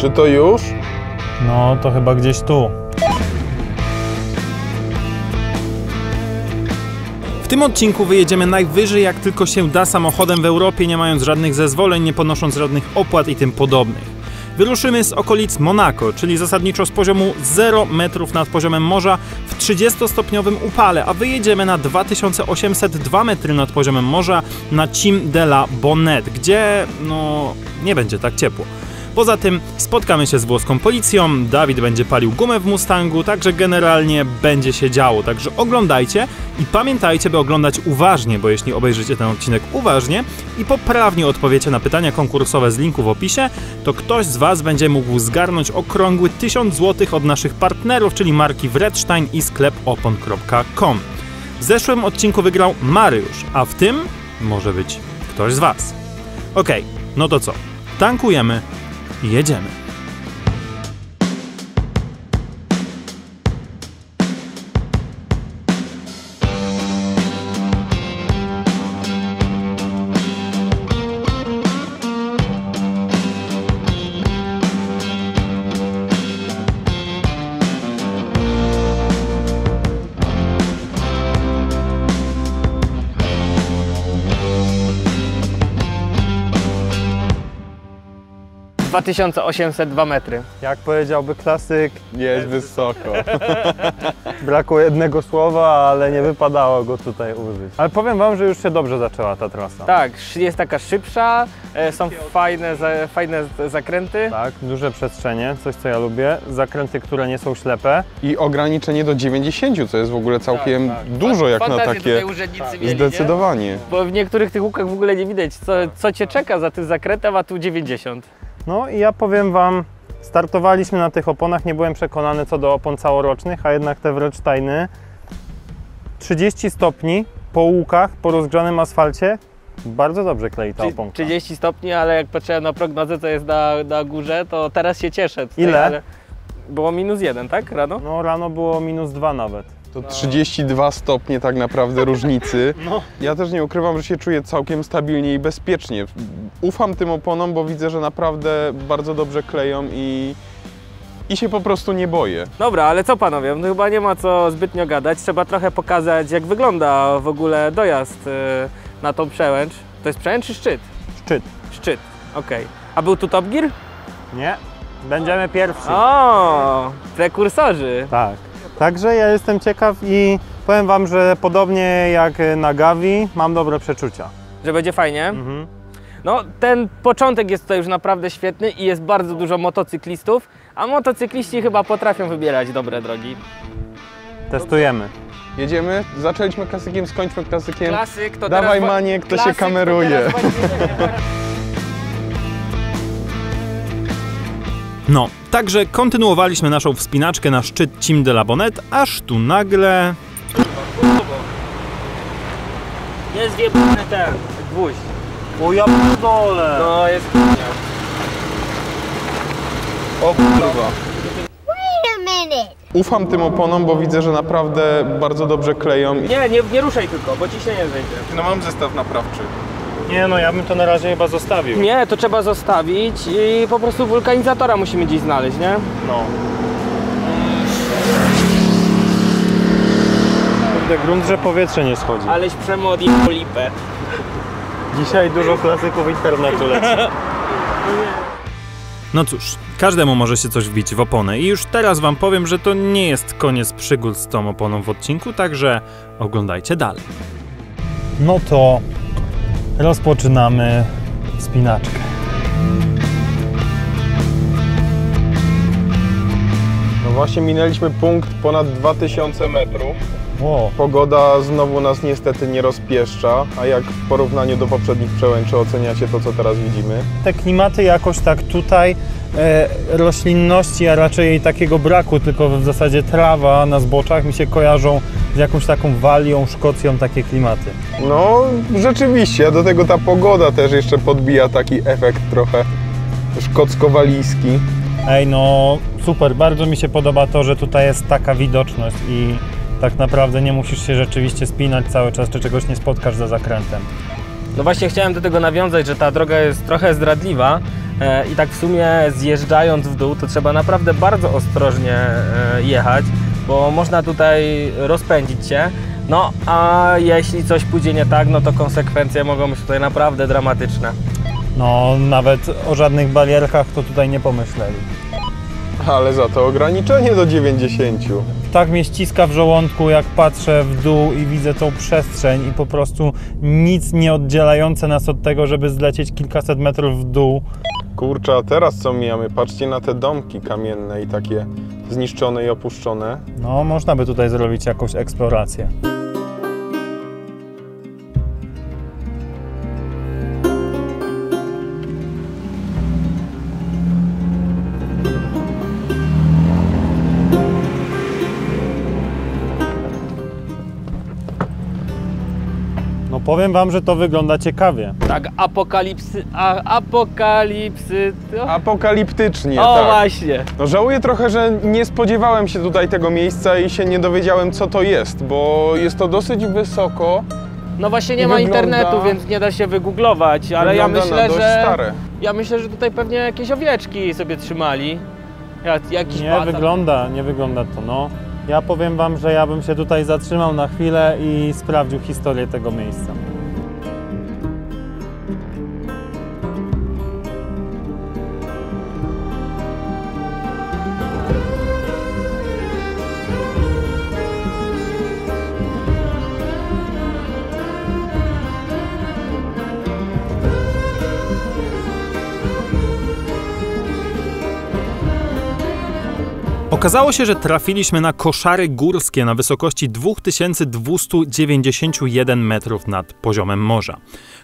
Czy to już? No, to chyba gdzieś tu. W tym odcinku wyjedziemy najwyżej jak tylko się da samochodem w Europie, nie mając żadnych zezwoleń, nie ponosząc żadnych opłat i tym podobnych. Wyruszymy z okolic Monako, czyli zasadniczo z poziomu 0 metrów nad poziomem morza w 30-stopniowym upale, a wyjedziemy na 2802 metry nad poziomem morza na Cim de la Bonette, gdzie no nie będzie tak ciepło. Poza tym spotkamy się z włoską policją, Dawid będzie palił gumę w Mustangu, także generalnie będzie się działo. Także oglądajcie i pamiętajcie, by oglądać uważnie, bo jeśli obejrzycie ten odcinek uważnie i poprawnie odpowiecie na pytania konkursowe z linku w opisie, to ktoś z Was będzie mógł zgarnąć okrągły 1000 zł od naszych partnerów, czyli marki Wredstein i sklep opon.com. W zeszłym odcinku wygrał Mariusz, a w tym może być ktoś z Was. Okej, no to co? Tankujemy i jedziemy. - 2802 metry. Jak powiedziałby klasyk, Jest wysoko. brakło jednego słowa, ale nie wypadało go tutaj użyć. Ale powiem Wam, że już się dobrze zaczęła ta trasa. Tak, jest taka szybsza, są fajne zakręty. Tak, duże przestrzenie, coś co ja lubię, zakręty, które nie są ślepe. I ograniczenie do 90, co jest w ogóle całkiem dużo jak na Fantazję takie. tutaj urzędnicy mieli, Zdecydowanie. nie? Bo w niektórych tych łukach w ogóle nie widać, co Cię czeka za tym zakrętem, a tu 90. No i ja powiem Wam, startowaliśmy na tych oponach, nie byłem przekonany co do opon całorocznych, a jednak te Wredsteiny 30 stopni po łukach, po rozgrzanym asfalcie, bardzo dobrze klei ta oponka. 30 stopni, ale jak patrzyłem na prognozę, co jest na górze, to teraz się cieszę. Tutaj, Ile? ale było -1, tak? Rano? No rano było -2 nawet. To 32 stopnie tak naprawdę różnicy. No. Ja też nie ukrywam, że się czuję całkiem stabilnie i bezpiecznie. Ufam tym oponom, bo widzę, że naprawdę bardzo dobrze kleją i się po prostu nie boję. Dobra, ale co panowie, no chyba nie ma co zbytnio gadać, trzeba trochę pokazać, jak wygląda w ogóle dojazd na tą przełęcz. To jest przełęcz czy szczyt? Szczyt. Szczyt, okej. A był tu Top Gear? Nie, będziemy pierwsi. O, prekursorzy. Tak. Także ja jestem ciekaw i powiem Wam, że podobnie jak na Gavi mam dobre przeczucia. Że będzie fajnie. No, ten początek jest tutaj już naprawdę świetny i jest bardzo dużo motocyklistów, a motocykliści chyba potrafią wybierać dobre drogi. Testujemy. Jedziemy, zaczęliśmy klasykiem, skończmy klasykiem. Klasyk to Dawaj teraz... Maniek, to się Klasyk kameruje. To teraz No, także kontynuowaliśmy naszą wspinaczkę na szczyt Cim de la Bonette, aż tu nagle... Jest wjebany ten gwóźdź. O ja p***dolę! No, jest... O kurwa. Wait a minute. Ufam tym oponom, bo widzę, że naprawdę bardzo dobrze kleją. Nie ruszaj tylko, bo ciśnienie zejdzie. No mam zestaw naprawczy. Nie no, ja bym to na razie chyba zostawił. Nie, to trzeba zostawić i po prostu wulkanizatora musimy gdzieś znaleźć, nie? No. Kurde, grunt, że powietrze nie schodzi. Aleś przemod i polipę. Dzisiaj dużo klasyków internetu leci. No cóż, każdemu może się coś wbić w oponę i już teraz Wam powiem, że to nie jest koniec przygód z tą oponą w odcinku, także oglądajcie dalej. No to rozpoczynamy wspinaczkę. No właśnie minęliśmy punkt ponad 2000 metrów. Wow. Pogoda znowu nas niestety nie rozpieszcza, a jak w porównaniu do poprzednich przełęczy oceniacie to, co teraz widzimy? Te klimaty jakoś tak tutaj, roślinności, a raczej jej takiego braku, tylko w zasadzie trawa na zboczach mi się kojarzą z jakąś taką Walią, Szkocją, takie klimaty. No rzeczywiście, a do tego ta pogoda też jeszcze podbija taki efekt trochę szkocko-walijski. Ej, no super, bardzo mi się podoba to, że tutaj jest taka widoczność i tak naprawdę nie musisz się rzeczywiście spinać cały czas, czy czegoś nie spotkasz za zakrętem. No właśnie chciałem do tego nawiązać, że ta droga jest trochę zdradliwa, I tak w sumie zjeżdżając w dół to trzeba naprawdę bardzo ostrożnie jechać, bo można tutaj rozpędzić się. No a jeśli coś pójdzie nie tak, no to konsekwencje mogą być tutaj naprawdę dramatyczne. No, nawet o żadnych barierkach to tutaj nie pomyśleli. Ale za to ograniczenie do 90. Tak mnie ściska w żołądku, jak patrzę w dół i widzę tą przestrzeń i po prostu nic nie oddzielające nas od tego, żeby zlecieć kilkaset metrów w dół. Kurczę, a teraz co mijamy? Patrzcie na te domki kamienne i takie zniszczone i opuszczone. No, można by tutaj zrobić jakąś eksplorację. No powiem wam, że to wygląda ciekawie. Tak, apokalipsy. Apokaliptycznie, O tak. właśnie. No żałuję trochę, że nie spodziewałem się tutaj tego miejsca i się nie dowiedziałem, co to jest, bo jest to dosyć wysoko. No właśnie nie I ma wygląda- internetu, więc nie da się wygooglować, ale ja Wygląda na myślę, dość że stare. tutaj pewnie jakieś owieczki sobie trzymali. Jakiś Nie bacan. wygląda to, no. Ja powiem wam, że ja bym się tutaj zatrzymał na chwilę i sprawdził historię tego miejsca. Okazało się, że trafiliśmy na koszary górskie na wysokości 2291 metrów nad poziomem morza.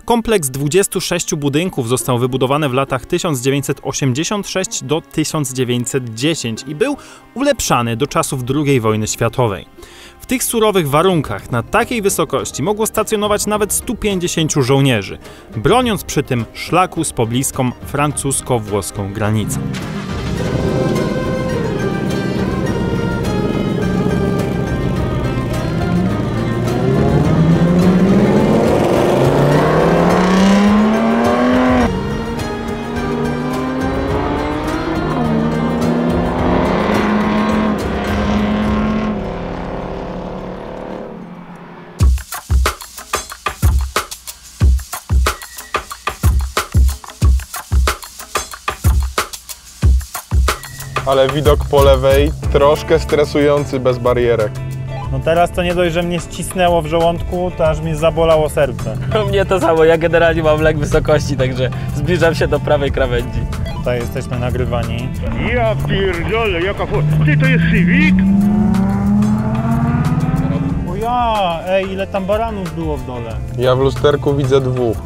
Kompleks 26 budynków został wybudowany w latach 1986 do 1910 i był ulepszany do czasów II wojny światowej. W tych surowych warunkach na takiej wysokości mogło stacjonować nawet 150 żołnierzy, broniąc przy tym szlaku z pobliską francusko-włoską granicą. Ale widok po lewej troszkę stresujący, bez barierek. No teraz to nie dość, że mnie ścisnęło w żołądku, to aż mi zabolało serce. Mnie to samo, ja generalnie mam lęk wysokości, także zbliżam się do prawej krawędzi. Tutaj jesteśmy nagrywani. Ja pierdolę, jaka Ty, to jest Civic? O ja, ej, ile tam baranów było w dole. Ja w lusterku widzę dwóch.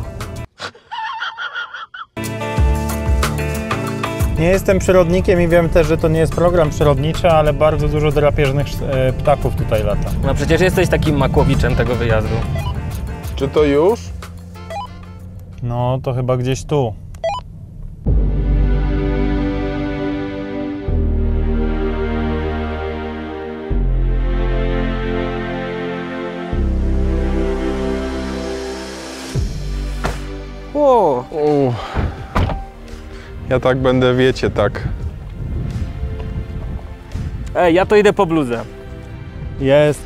Nie jestem przyrodnikiem i wiem też, że to nie jest program przyrodniczy, ale bardzo dużo drapieżnych ptaków tutaj lata. No przecież jesteś takim makłowiczem tego wyjazdu. Czy to już? No to chyba gdzieś tu. O, Ja tak będę, wiecie, tak. ej, ja to idę po bluzę. Jest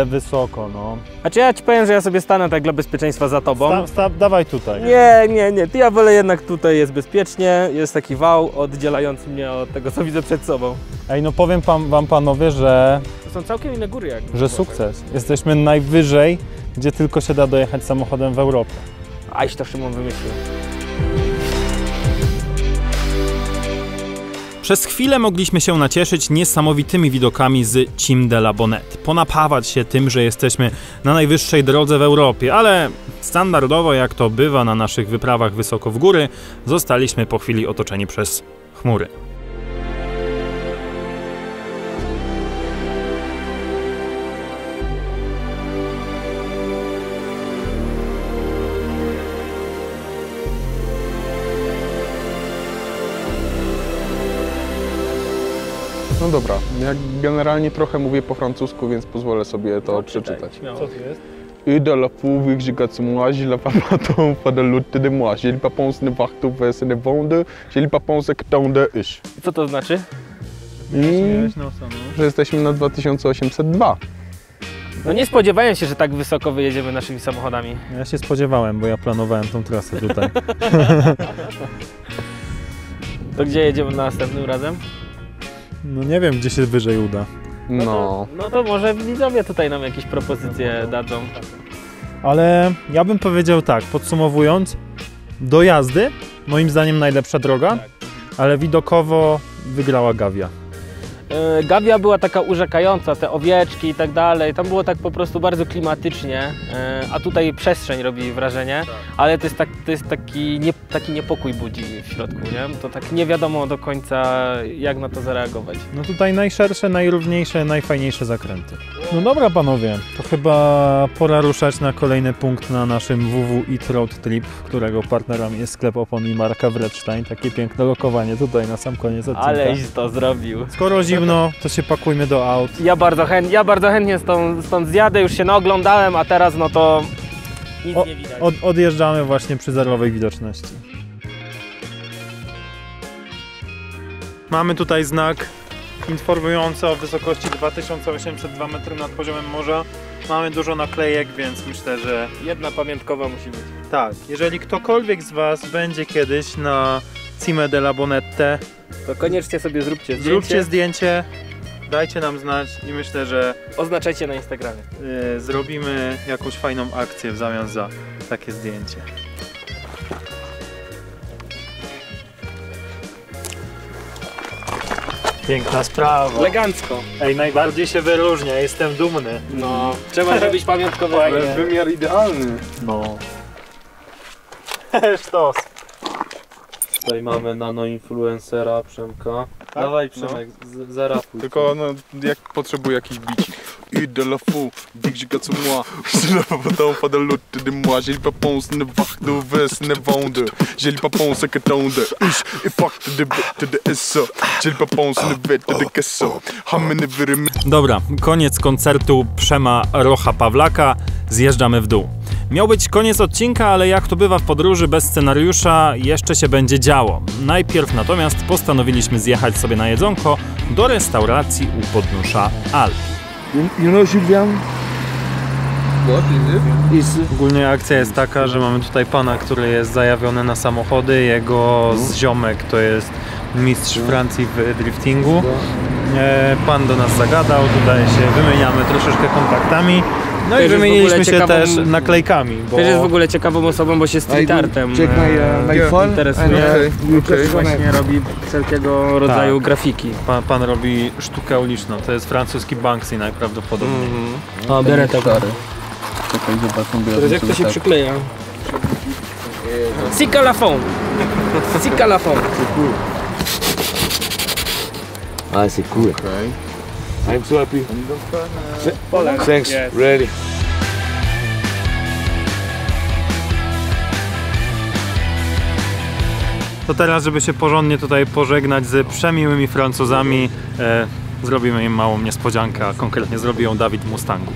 wysoko, no. Znaczy ja ci powiem, że ja sobie stanę tak dla bezpieczeństwa za tobą. Dawaj tutaj. Nie, ty ja wolę jednak tutaj, jest bezpiecznie, jest taki wał oddzielający mnie od tego, co widzę przed sobą. Ej, no powiem wam panowie, że To są całkiem inne góry jak. sukces. Jesteśmy najwyżej, gdzie tylko się da dojechać samochodem w Europie. Aś to Szymon wymyślił. Przez chwilę mogliśmy się nacieszyć niesamowitymi widokami z Cime de la Bonette, ponapawać się tym, że jesteśmy na najwyższej drodze w Europie, ale standardowo, jak to bywa na naszych wyprawach wysoko w góry, zostaliśmy po chwili otoczeni przez chmury. No dobra, ja generalnie trochę mówię po francusku, więc pozwolę sobie to przeczytać. Śmiało. Co tu jest? Et de la fou, vu que j'ai got moi, j'ai la papaton, pas de l'autre de moi. J'ai le papon, c'est ne warto, c'est ne wąde, j'ai le papon, c'est ktonde ish. Co to znaczy? Że jesteśmy na 2802. No nie spodziewałem się, że tak wysoko wyjedziemy naszymi samochodami. Ja się spodziewałem, bo ja planowałem tą trasę tutaj. To gdzie jedziemy następnym razem? No nie wiem, gdzie się wyżej uda. No. No to może widzowie tutaj nam jakieś propozycje dadzą. Ale ja bym powiedział tak, podsumowując, do jazdy moim zdaniem najlepsza droga, ale widokowo wygrała Gavia. Gavia była taka urzekająca, te owieczki i tak dalej, tam było tak po prostu bardzo klimatycznie, a tutaj przestrzeń robi wrażenie, ale to jest taki niepokój budzi w środku, nie? To tak nie wiadomo do końca, jak na to zareagować. No tutaj najszersze, najrówniejsze, najfajniejsze zakręty. No dobra panowie, to chyba pora ruszać na kolejny punkt na naszym WW Eat Road Trip, którego partnerem jest sklep opon i marka Wredstein. Takie piękne lokowanie tutaj na sam koniec odcinka. Aleś to zrobił. Skoro zimno, to się pakujmy do aut. Ja bardzo chętnie stąd zjadę, już się naoglądałem, a teraz no to nic nie widać. Odjeżdżamy właśnie przy zerowej widoczności. Mamy tutaj znak informujący o wysokości 2802 metry nad poziomem morza. Mamy dużo naklejek, więc myślę, że Jedna pamiątkowa musi być. tak. Jeżeli ktokolwiek z Was będzie kiedyś na Cime della Bonette, To koniecznie sobie zróbcie zdjęcie. zróbcie zdjęcie, dajcie nam znać i myślę, że Oznaczajcie na Instagramie. zrobimy jakąś fajną akcję w zamian za takie zdjęcie. Piękna sprawa. Elegancko. Ej, najbardziej się wyróżnia, jestem dumny. No, trzeba zrobić pamiątkowe. Wymiar idealny. No. Sztos. Tutaj mamy nano-influencera Przemka. Dawaj Przemek, zarapuj. Tylko no, jak potrzebuję jakiś bici. Et de la fou, vu que j'ai got moi, j'ai le papon, pas de l'autre de moi. J'ai le papon, c'est ne warto, c'est ne wąde, j'ai le papon, c'est ktonde ish. Et fuck to the eso, j'ai le papon, c'est ne wette de kesso. Hamene wyrymy. Dobra, koniec koncertu Przema Rocha Pawlaka. Zjeżdżamy w dół. Miał być koniec odcinka, ale jak to bywa w podróży bez scenariusza, jeszcze się będzie działo. Najpierw natomiast postanowiliśmy zjechać sobie na jedzonko do restauracji u podnóża Alp. You know Julian? What is it? Ogólnie akcja jest taka, że mamy tutaj pana, który jest zajawiony na samochody. Jego ziomek to jest mistrz Francji w driftingu. Pan do nas zagadał, tutaj się wymieniamy troszeczkę kontaktami. No i wymieniliśmy się też naklejkami. Bo... Też jest w ogóle ciekawą osobą, bo się street artem Check my phone. interesuje. Okay. Właśnie robi wszelkiego rodzaju grafiki. Pan robi sztukę uliczną, to jest francuski Banksy najprawdopodobniej. O, biorę tego. Czekaj, zobaczmy. Teraz jak to się przykleja? Sika la fond. Sika la fond. Ah, c'est cool. Okay. I'm so happy. Poland. Thanks. Yes. Ready. To teraz, żeby się porządnie tutaj pożegnać z przemiłymi Francuzami, zrobimy im małą niespodziankę, a konkretnie zrobi ją Dawid w Mustangu.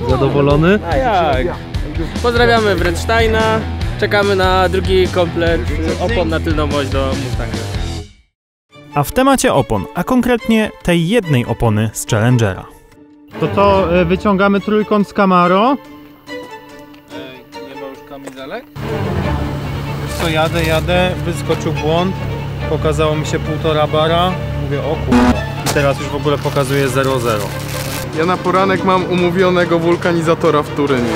Zadowolony? A jak? Pozdrawiamy Wredsteina. Czekamy na drugi komplet opon na tylną oś do Mustanga. A w temacie opon, a konkretnie tej jednej opony z Challengera. To wyciągamy trójkąt z Camaro. Nie ma już kamizelek? Wiesz co, jadę, wyskoczył błąd, pokazało mi się 1,5 bara, mówię o kurwa. I teraz już w ogóle pokazuje 0,0. Ja na poranek mam umówionego wulkanizatora w Turynie.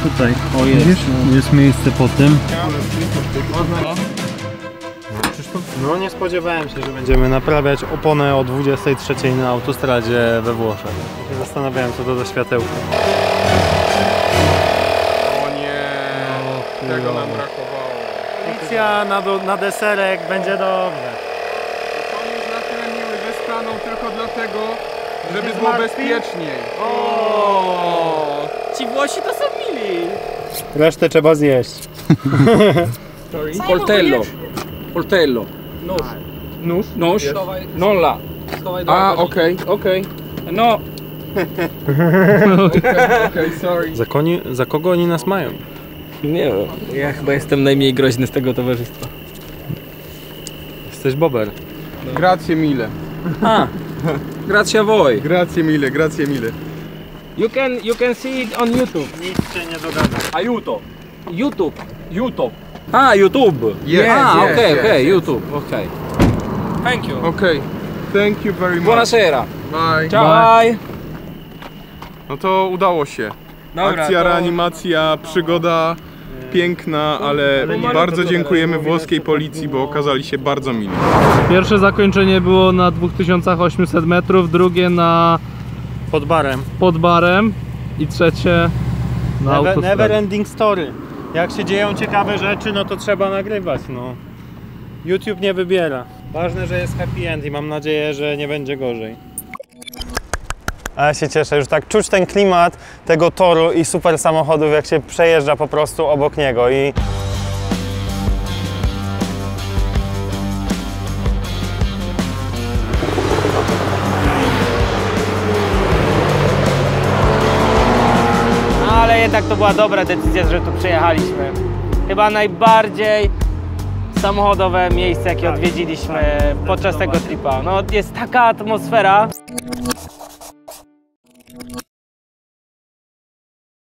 Tutaj, o jest miejsce po tym. No nie spodziewałem się, że będziemy naprawiać oponę o 23 na autostradzie we Włoszech. Zastanawiałem, co to za światełko. O nie, tego nam brakowało. Fikcja na deserek, będzie dobrze. Oni już na tyle miły, wystaną tylko dlatego, żeby Nie było zmartwi? bezpieczniej. Ci Włosi to są mili. Resztę trzeba zjeść. Coltello. Coltello. Nóż? Nóż. Nolla. A, okej. No. Okej, sorry. Za kogo oni nas mają? Nie wiem, ja chyba jestem najmniej groźny z tego towarzystwa. Jesteś bober. Grazie mille. Grazie a voi. Grazie mille, grazie mille. You can see it on YouTube. Nic się nie dogada. Aiuto. YouTube. YouTube. Ah, YouTube. Yes, Ah, yes, ok, yes, ok, yes. YouTube, ok. Thank you. Okej. Thank you very much. Buonasera. Bye. Bye. No to udało się. Dobra, Akcja, to- reanimacja, przygoda piękna, ale bardzo dziękujemy włoskiej policji, bo okazali się bardzo mili. Pierwsze zakończenie było na 2800 metrów, drugie Pod barem. i trzecie na Never autostradzie. ending story. Jak się dzieją ciekawe rzeczy, no to trzeba nagrywać, no. YouTube nie wybiera. Ważne, że jest happy end i mam nadzieję, że nie będzie gorzej. A ja się cieszę, już tak czuć ten klimat tego toru i super samochodów, jak się przejeżdża po prostu obok niego i... No ale jednak to była dobra decyzja, że tu przyjechaliśmy. Chyba najbardziej samochodowe miejsce, jakie odwiedziliśmy podczas tego tripa. No jest taka atmosfera.